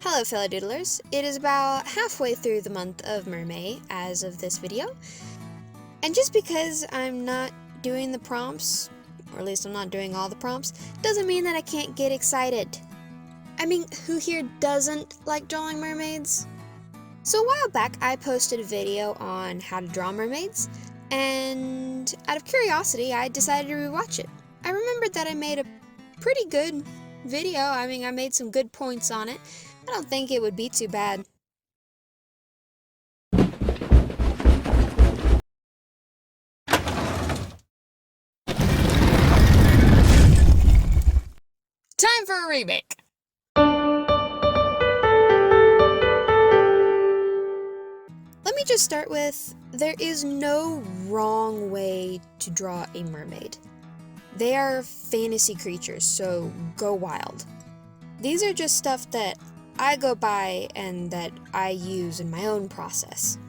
Hello fellow doodlers, it is about halfway through the month of Mermay as of this video, and just because I'm not doing the prompts, or at least I'm not doing all the prompts, doesn't mean that I can't get excited. I mean, who here doesn't like drawing mermaids? So a while back I posted a video on how to draw mermaids, and out of curiosity I decided to rewatch it. I remembered that I made a pretty good video. I made some good points on it. I don't think it would be too bad. Time for a remake! Let me just start with, there is no wrong way to draw a mermaid. They are fantasy creatures, so go wild. These are just stuff that I go by and that I use in my own process.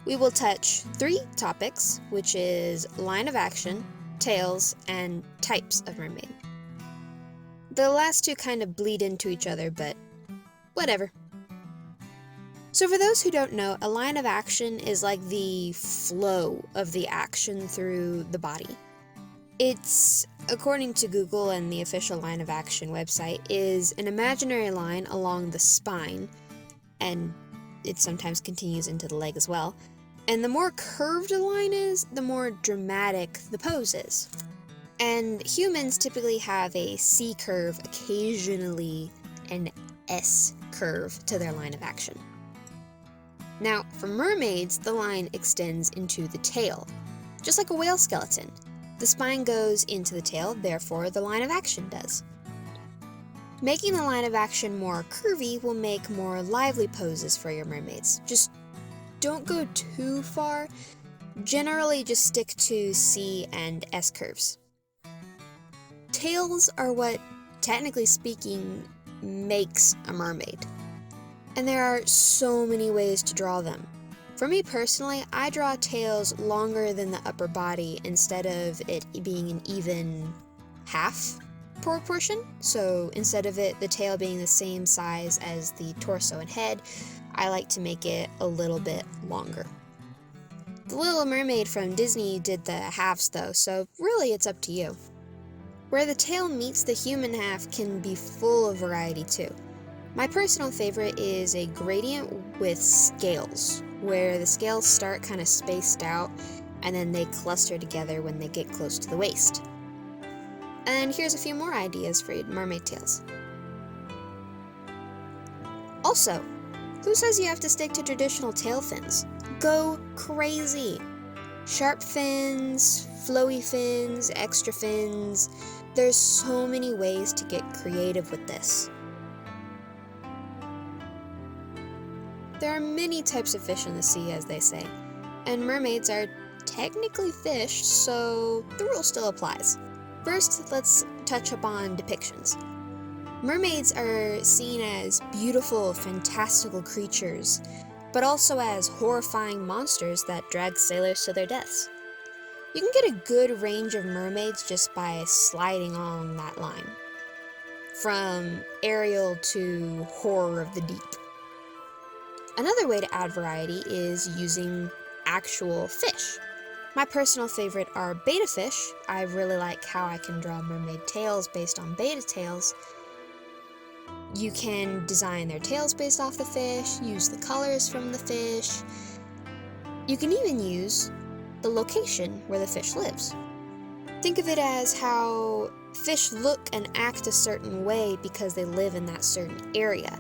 We will touch 3 topics, which is line of action, tails, and types of mermaid. The last 2 kind of bleed into each other, but whatever. So for those who don't know, a line of action is like the flow of the action through the body. It's, according to Google and the official line of action website, is an imaginary line along the spine, and it sometimes continues into the leg as well. And the more curved a line is, the more dramatic the pose is. And humans typically have a C curve, occasionally an S curve to their line of action. Now, for mermaids, the line extends into the tail, just like a whale skeleton. The spine goes into the tail, therefore the line of action does. Making the line of action more curvy will make more lively poses for your mermaids. Just don't go too far. Generally just stick to C and S curves. Tails are what, technically speaking, makes a mermaid. And there are so many ways to draw them. For me personally, I draw tails longer than the upper body instead of it being an even half proportion. So instead of the tail being the same size as the torso and head, I like to make it a little bit longer. The Little Mermaid from Disney did the halves though, so really it's up to you. Where the tail meets the human half can be full of variety too. My personal favorite is a gradient with scales, where the scales start kind of spaced out and then they cluster together when they get close to the waist. And here's a few more ideas for mermaid tails. Also, who says you have to stick to traditional tail fins? Go crazy! Sharp fins, flowy fins, extra fins. There's so many ways to get creative with this. There are many types of fish in the sea, as they say, and mermaids are technically fish, so the rule still applies. First, let's touch upon depictions. Mermaids are seen as beautiful, fantastical creatures, but also as horrifying monsters that drag sailors to their deaths. You can get a good range of mermaids just by sliding along that line, from Ariel to horror of the deep. Another way to add variety is using actual fish. My personal favorite are betta fish. I really like how I can draw mermaid tails based on betta tails. You can design their tails based off the fish, use the colors from the fish. You can even use the location where the fish lives. Think of it as how fish look and act a certain way because they live in that certain area.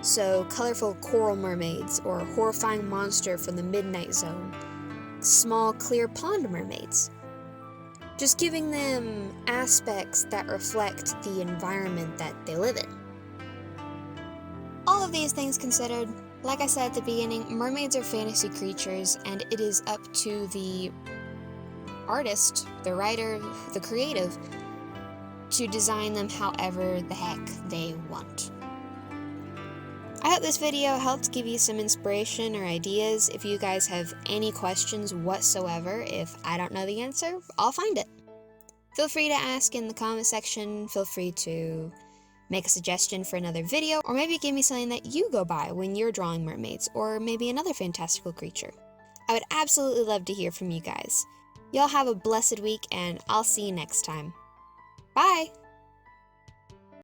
So, colorful coral mermaids, or a horrifying monster from the Midnight Zone. Small, clear pond mermaids. Just giving them aspects that reflect the environment that they live in. All of these things considered, like I said at the beginning, mermaids are fantasy creatures, and it is up to the artist, the writer, the creative, to design them however the heck they want. I hope this video helped give you some inspiration or ideas. If you guys have any questions whatsoever, if I don't know the answer, I'll find it. Feel free to ask in the comment section. Feel free to make a suggestion for another video, or maybe give me something that you go by when you're drawing mermaids, or maybe another fantastical creature. I would absolutely love to hear from you guys. Y'all have a blessed week, and I'll see you next time. Bye!